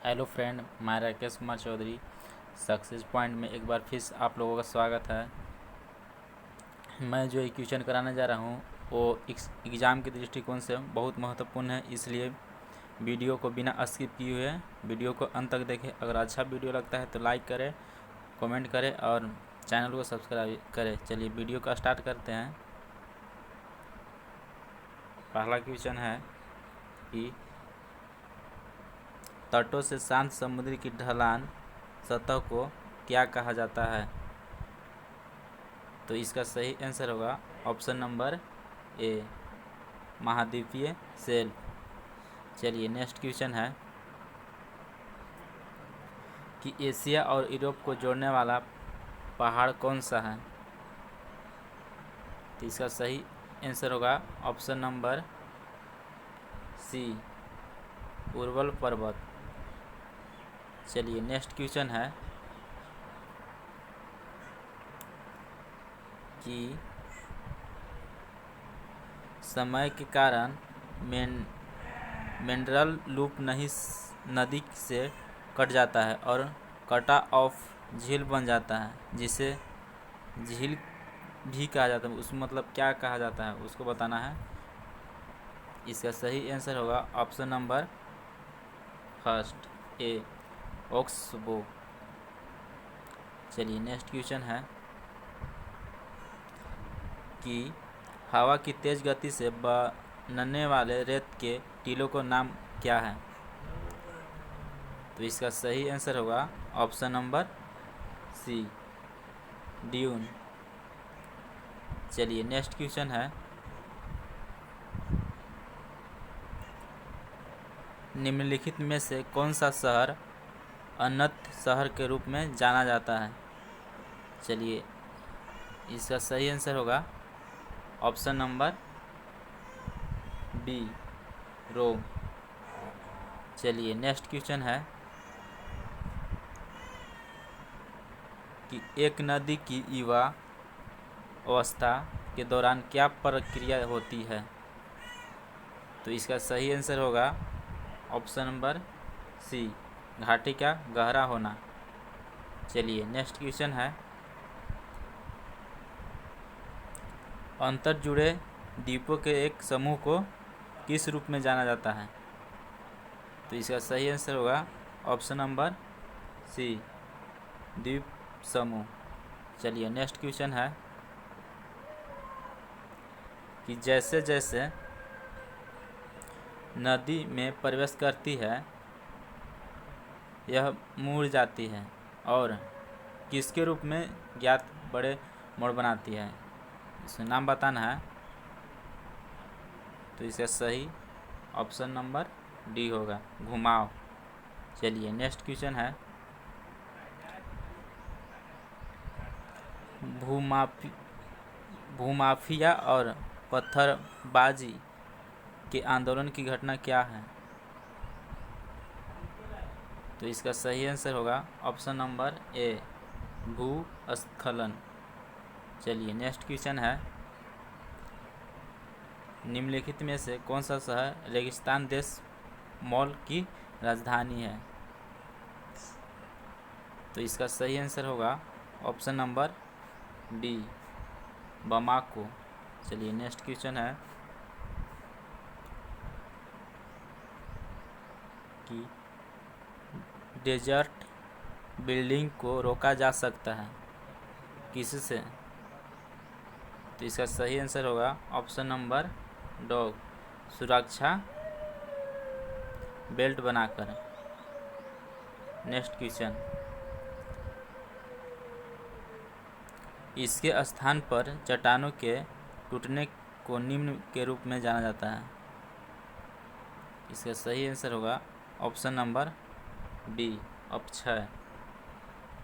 Hello friend, मैं Rakesh Kumar Chaudhary success point में एक बार फिर आप लोगों का स्वागत है। मैं जो क्वेश्चन कराने जा रहा हूँ वो एग्ज़ाम के दृष्टिकोण से बहुत महत्वपूर्ण है, इसलिए वीडियो को बिना स्किप किए हुए वीडियो को अंत तक देखें। अगर अच्छा वीडियो लगता है तो लाइक करें, कमेंट करें और चैनल को सब्सक्राइब करें। चलिए वीडियो का स्टार्ट करते हैं। पहला क्वेश्चन है कि तटों से शांत समुद्र की ढलान सतह को क्या कहा जाता है? तो इसका सही आंसर होगा ऑप्शन नंबर ए, महाद्वीपीय शेल्फ। चलिए नेक्स्ट क्वेश्चन है कि एशिया और यूरोप को जोड़ने वाला पहाड़ कौन सा है? तो इसका सही आंसर होगा ऑप्शन नंबर सी, उर्वल पर्वत। चलिए नेक्स्ट क्वेश्चन है कि समय के कारण मिनरल लूप नहीं नदी से कट जाता है और कटा ऑफ झील बन जाता है, जिसे झील भी कहा जाता है। उसमें मतलब क्या कहा जाता है उसको बताना है। इसका सही आंसर होगा option number first A, oxbow. चलिए नेक्स्ट क्वेश्चन है कि हवा की तेज गति से बनने वाले रेत के टीलों का नाम क्या है? तो इसका सही आंसर होगा ऑप्शन नंबर सी, ड्यून। चलिए नेक्स्ट क्वेश्चन है निम्नलिखित में से कौन सा शहर उन्नत शहर के रूप में जाना जाता है? चलिए इसका सही आंसर होगा ऑप्शन नंबर बी, रोम। चलिए नेक्स्ट क्वेश्चन है कि एक नदी की युवा अवस्था के दौरान क्या प्रक्रिया होती है? तो इसका सही आंसर होगा ऑप्शन नंबर सी, घाटी का गहरा होना। चलिए नेक्स्ट क्वेश्चन है अंतर जुड़े द्वीपों के एक समूह को किस रूप में जाना जाता है? तो इसका सही आंसर होगा ऑप्शन नंबर सी, द्वीप समूह। चलिए नेक्स्ट क्वेश्चन है कि जैसे जैसे नदी में प्रवेश करती है यह मुड़ जाती है और किसके रूप में ज्ञात बड़े मोड़ बनाती है? इसका नाम बताना है। तो इसका सही ऑप्शन नंबर डी होगा, घुमाव। चलिए नेक्स्ट क्वेश्चन है भूमाफिया और पत्थरबाजी के आंदोलन की घटना क्या है? तो इसका सही आंसर होगा ऑप्शन नंबर ए, भूस्खलन। चलिए नेक्स्ट क्वेश्चन है निम्नलिखित में से कौन सा शहर रेगिस्तान देश मॉल की राजधानी है? तो इसका सही आंसर होगा ऑप्शन नंबर डी, बमाको। चलिए नेक्स्ट क्वेश्चन है कि डेजर्ट बिल्डिंग को रोका जा सकता है किससे? तो इसका सही आंसर होगा ऑप्शन नंबर डॉग, सुरक्षा बेल्ट बनाकर। नेक्स्ट क्वेश्चन, इसके स्थान पर चट्टानों के टूटने को निम्न के रूप में जाना जाता है। इसका सही आंसर होगा ऑप्शन नंबर बी, अपक्षय।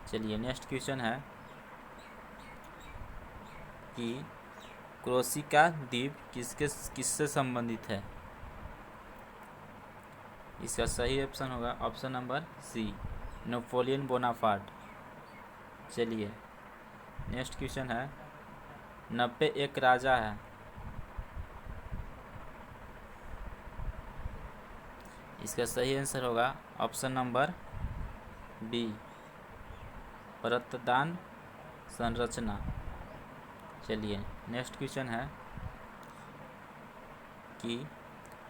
चलिए नेक्स्ट क्वेश्चन है कि क्रोसिका द्वीप किससे संबंधित है? इसका सही ऑप्शन होगा option number C, Napoleon Bonaparte. चलिए नेक्स्ट क्वेश्चन है नप्पे एक राजा है। इसका सही आंसर होगा ऑप्शन नंबर बी परतदान संरचना। चलिए नेक्स्ट क्वेश्चन है कि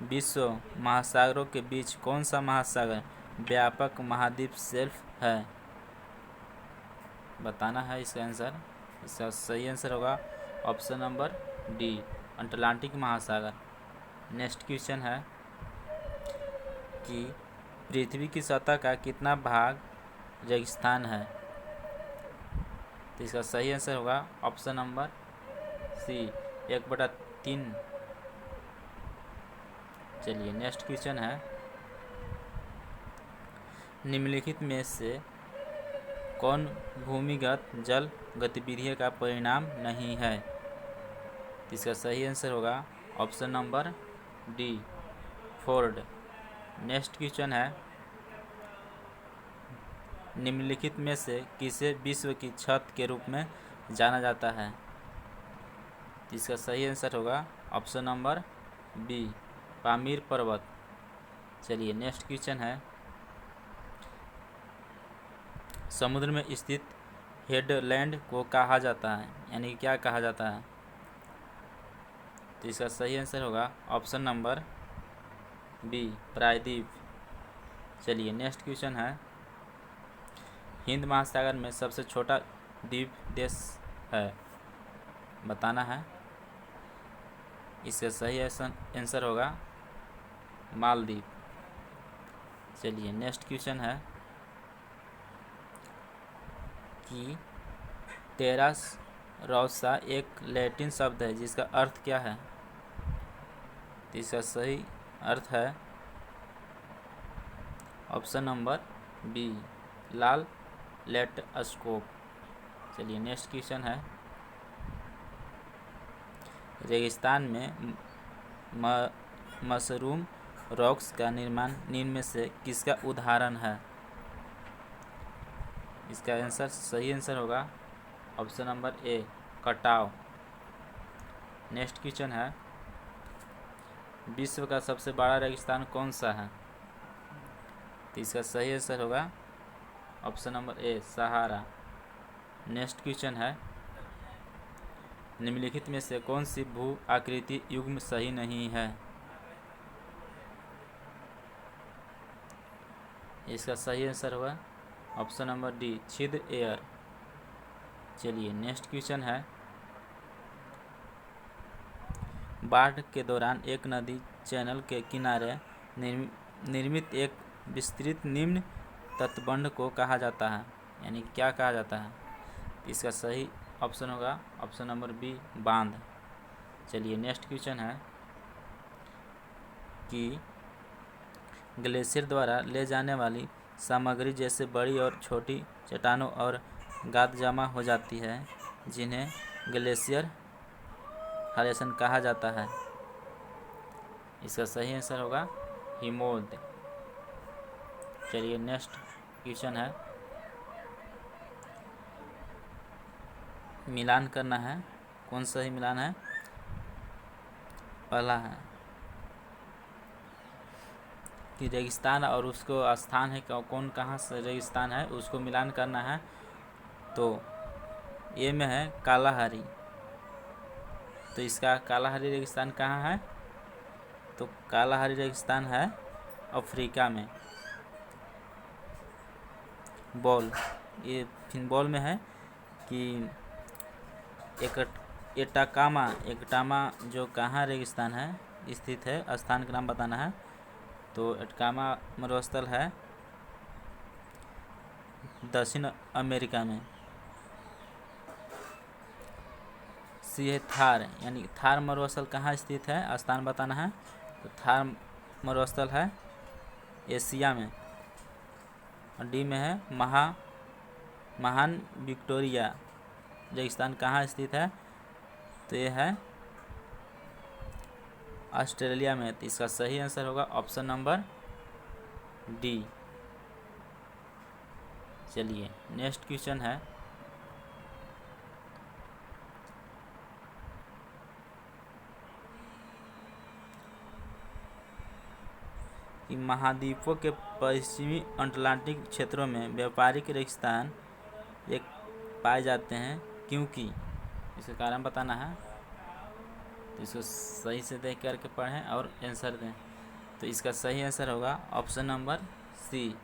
विश्व महासागरों के बीच कौन सा महासागर व्यापक महाद्वीप शेल्फ है? बताना है इसका आंसर। इसका सही आंसर होगा ऑप्शन नंबर डी अटलांटिक महासागर। नेक्स्ट क्वेश्चन है कि पृथ्वी की सतह का कितना भाग रेगिस्तान है? तो इसका सही आंसर होगा ऑप्शन नंबर सी 1/3। चलिए नेक्स्ट क्वेश्चन है निम्नलिखित में से कौन भूमिगत जल गतिविधि का परिणाम नहीं है? इसका सही आंसर होगा option number D Ford. Next question है निम्नलिखित में से किसे विश्व की छत के रूप में जाना जाता है? इसका सही आंसर होगा ऑप्शन नंबर बी पामीर पर्वत। चलिए नेक्स्ट क्वेश्चन है समुद्र में स्थित हेडलैंड को कहा जाता है, यानी क्या कहा जाता है? तो इसका सही आंसर होगा ऑप्शन नंबर बी प्रायद्वीप। चलिए नेक्स्ट क्वेश्चन है हिंद महासागर में सबसे छोटा द्वीप देश है, बताना है। इसका सही आंसर होगा मालदीव। चलिए नेक्स्ट क्वेश्चन है कि टेरास रोसा एक लैटिन शब्द है जिसका अर्थ क्या है? तो इसका सही अर्थ है ऑप्शन नंबर बी लाल लेटस्कोप। चलिए नेक्स्ट क्वेश्चन है रेगिस्तान में मशरूम रॉक्स का निर्माण निम्न में से किसका उदाहरण है? इसका आंसर सही आंसर होगा ऑप्शन नंबर ए कटाव। नेक्स्ट क्वेश्चन है विश्व का सबसे बड़ा रेगिस्तान कौन सा है? तो इसका सही आंसर होगा option number A Sahara. Next question है निम्नलिखित में से कौन सी भू आकृति युग्म सही नहीं है? इसका सही आंसर होगा ऑप्शन नंबर डी छिद्र एयर। चलिए नेक्स्ट क्वेश्चन है बाढ़ के दौरान एक नदी चैनल के किनारे निर्मित एक विस्तृत निम्न तटबंध को कहा जाता है, यानी क्या कहा जाता है? इसका सही ऑप्शन होगा ऑप्शन नंबर बी बांध। चलिए नेक्स्ट क्वेश्चन है कि ग्लेशियर द्वारा ले जाने वाली सामग्री जैसे बड़ी और छोटी चट्टानों और गाद जमा हो जाती है जिन्हें ग्लेशियर हालेशन कहा जाता है। इसका सही आंसर होगा हिमोद। चलिए नेक्स्ट क्वेश्चन है मिलान करना है, कौन सा ही मिलान है? पहला है कि रेगिस्तान और उसको स्थान है कौन कहाँ से रेगिस्तान है उसको मिलान करना है। तो ए में है कालाहारी, तो इसका कालाहारी रेगिस्तान कहाँ है? तो कालाहारी रेगिस्तान है अफ्रीका में। बॉल ये फिनबॉल में है कि एकटामा जो कहाँ रेगिस्तान है स्थित है, स्थान का नाम बताना है। तो एटकामा मरुस्थल है दक्षिण अमेरिका में। सी है थार, यानी थार मरुस्थल कहाँ स्थित है, स्थान बताना है। तो थार मरुस्थल है एशिया में। और डी में है महान विक्टोरिया रेगिस्तान कहाँ स्थित है? तो ये है ऑस्ट्रेलिया में। तो इसका सही आंसर होगा ऑप्शन नंबर डी। चलिए नेक्स्ट क्वेश्चन है कि महाद्वीपों के पश्चिमी अटलांटिक क्षेत्रों में व्यापारिक रेगिस्तान एक पाए जाते हैं, क्योंकि इसका कारण बताना है। तो इसको सही से देख करके पढ़ें और आंसर दें। तो इसका सही आंसर होगा ऑप्शन नंबर सी।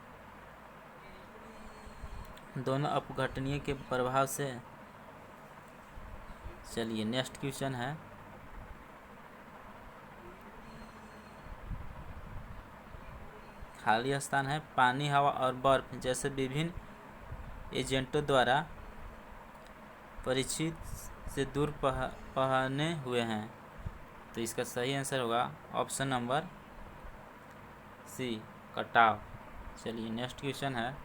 दोनों अपघटनीय के प्रभाव से। चलिए नेक्स्ट क्वेश्चन है, खाली स्थान है। पानी, हवा और बर्फ जैसे विभिन्न एजेंटों द्वारा परीक्षित से दूर पहने हुए हैं। तो इसका सही आंसर होगा ऑप्शन नंबर सी, कटाव। चलिए नेक्स्ट क्वेश्चन है,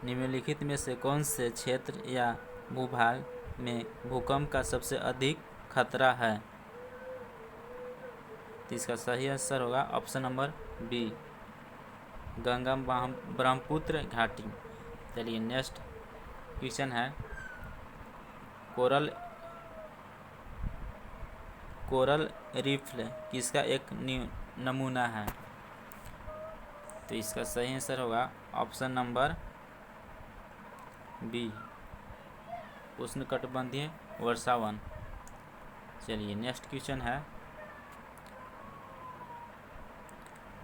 निम्नलिखित में से कौन से क्षेत्र या भूभाग में भूकंप का सबसे अधिक खतरा है? तो इसका सही आंसर होगा option number B, Ganga Brahmaputra घाटी। चलिए नेक्स्ट क्वेश्चन है, कोरल रीफ किसका एक नमूना है? तो इसका सही आंसर होगा ऑप्शन नंबर बी, उष्णकटिबंधीय वर्षावन। चलिए नेक्स्ट क्वेश्चन है,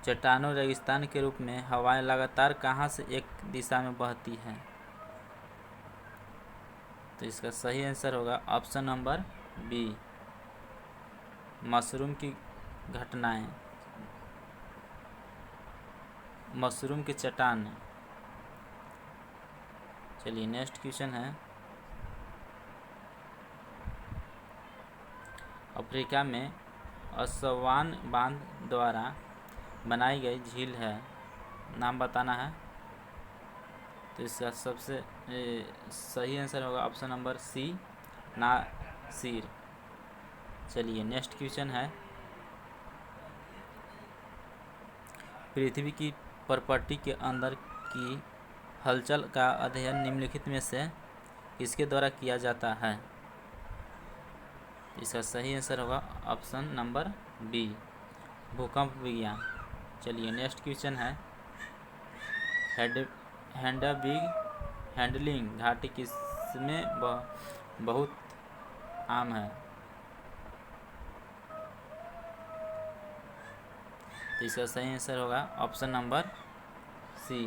चट्टानों रेगिस्तान के रूप में हवाएं लगातार कहाँ से एक दिशा में बहती हैं? तो इसका सही आंसर होगा ऑप्शन नंबर बी, मशरूम की घटनाएं, मशरूम के चट्टान। चलिए नेक्स्ट क्वेश्चन है, अफ्रीका में अस्वान बांध द्वारा बनाई गई झील है, नाम बताना है। तो इसका सबसे सही आंसर होगा ऑप्शन नंबर सी, नासिर। चलिए नेक्स्ट क्वेश्चन है, पृथ्वी की प्रॉपर्टी के अंदर की हलचल का अध्ययन निम्नलिखित में से किसके द्वारा किया जाता है? इसका सही आंसर होगा ऑप्शन नंबर बी, भूकंप विज्ञान। चलिए नेक्स्ट क्वेश्चन है, हैंडलिंग घाटी किसमें बहुत आम है? तो इसका सही आंसर होगा option number C,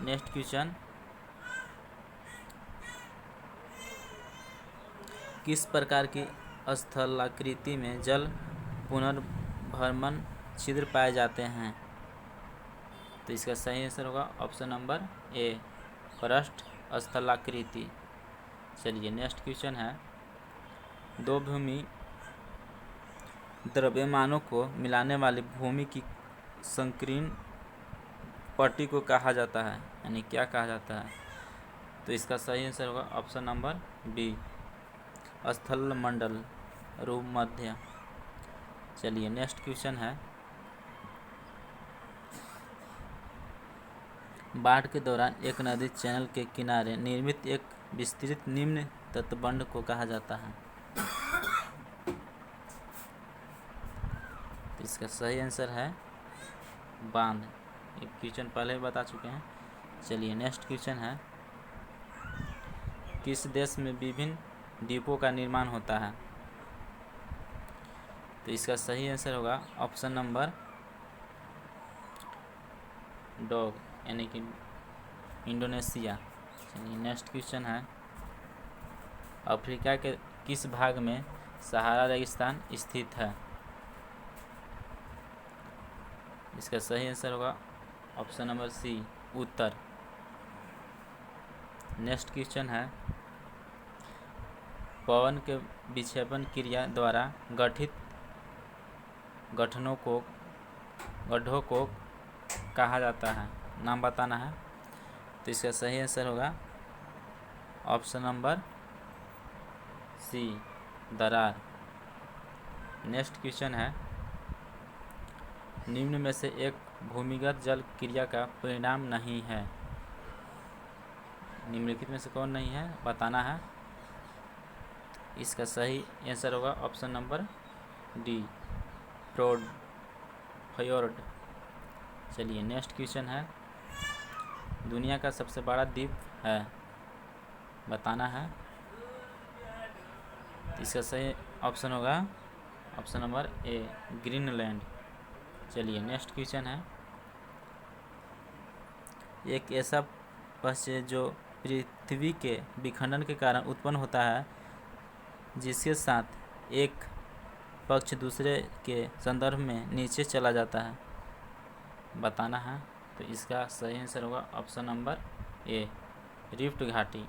next question, किस प्रकार की स्थलाकृति में जल पुनर्भ्रमण छिद्र पाए जाते हैं? तो इसका सही आंसर होगा ऑप्शन नंबर ए, क्रस्ट स्थलाकृति। चलिए नेक्स्ट क्वेश्चन है, दो भूमि द्रव्यमानों को मिलाने वाली भूमि की संकीर्ण पट्टी को कहा जाता है, यानी क्या कहा जाता है? तो इसका सही आंसर होगा ऑप्शन नंबर बी, स्थलमंडल भूमध्य। चलिए नेक्स्ट क्वेश्चन है, बाढ़ के दौरान एक नदी चैनल के किनारे निर्मित एक विस्तृत निम्न तटबंध को कहा जाता है? तो इसका सही आंसर है बांध। एक क्वेश्चन पहले ही बता चुके हैं। चलिए नेक्स्ट क्वेश्चन है, किस देश में विभिन्न द्वीपों का निर्माण होता है? तो इसका सही आंसर होगा ऑप्शन नंबर डॉग, यानी कि इंडोनेशिया। चलिए नेक्स्ट क्वेश्चन है, अफ्रीका के किस भाग में सहारा रेगिस्तान स्थित है? इसका सही आंसर होगा ऑप्शन नंबर सी, उत्तर। नेक्स्ट क्वेश्चन है, पवन के विक्षेपण क्रिया द्वारा गठित गड्ढों को कहा जाता है, नाम बताना है। तो इसका सही आंसर होगा ऑप्शन नंबर सी, दरार। नेक्स्ट क्वेश्चन है, निम्न में से एक भूमिगत जल क्रिया का परिणाम नहीं है, निम्नलिखित में से कौन नहीं है बताना है। इसका सही आंसर होगा ऑप्शन नंबर डी, प्रोड फ्योर्ड। चलिए नेक्स्ट क्वेश्चन है, दुनिया का सबसे बड़ा द्वीप है, बताना है। इसका सही ऑप्शन होगा ऑप्शन नंबर ए, ग्रीनलैंड। चलिए नेक्स्ट क्वेश्चन है, एक ऐसा पक्ष जो पृथ्वी के विखंडन के कारण उत्पन्न होता है, जिसके साथ एक पक्ष दूसरे के संदर्भ में नीचे चला जाता है, बताना है। तो इसका सही आंसर होगा ऑप्शन नंबर ए, रिफ्ट घाटी।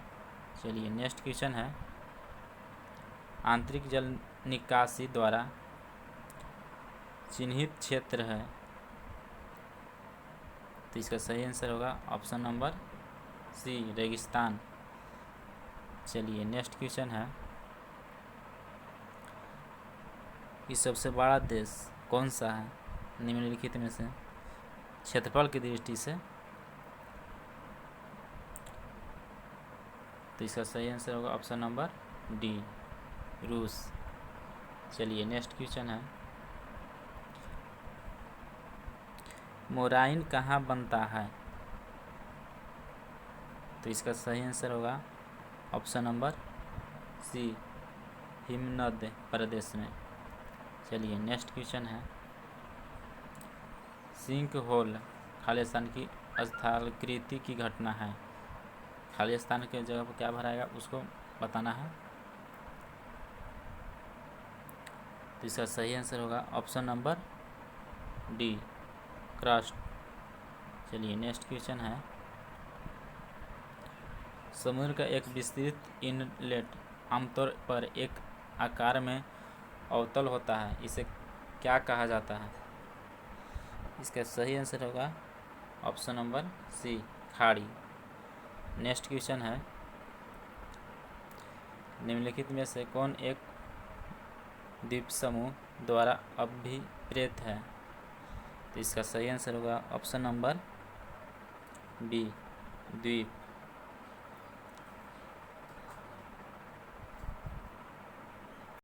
चलिए नेक्स्ट क्वेश्चन है, आंतरिक जल निकासी द्वारा चिन्हित क्षेत्र है, तो इसका सही आंसर होगा ऑप्शन नंबर सी, रेगिस्तान। चलिए नेक्स्ट क्वेश्चन है कि सबसे बड़ा देश कौन सा है निम्नलिखित में से क्षेत्रफल की दृष्टि से, तो इसका सही आंसर होगा ऑप्शन नंबर डी, रूस। चलिए नेक्स्ट क्वेश्चन है, मोराइन कहाँ बनता है, तो इसका सही आंसर होगा ऑप्शन नंबर सी, हिमनद प्रदेश में। चलिए नेक्स्ट क्वेश्चन है, सिंक होल खाली स्थान की स्थलाकृति की घटना है, खाली स्थान के जगह पर क्या भराएगा उसको बताना है। तो इसका सही आंसर होगा ऑप्शन नंबर डी, क्रस्ट। चलिए नेक्स्ट क्वेश्चन है, समुद्र का एक विस्तृत इनलेट आमतौर पर एक आकार में अवतल होता है, इसे क्या कहा जाता है, इसका सही आंसर होगा ऑप्शन नंबर सी, खाड़ी। नेक्स्ट क्वेश्चन है, निम्नलिखित में से कौन एक द्वीप समूह द्वारा अभिप्रेत है, तो इसका सही आंसर होगा ऑप्शन नंबर बी, द्वीप।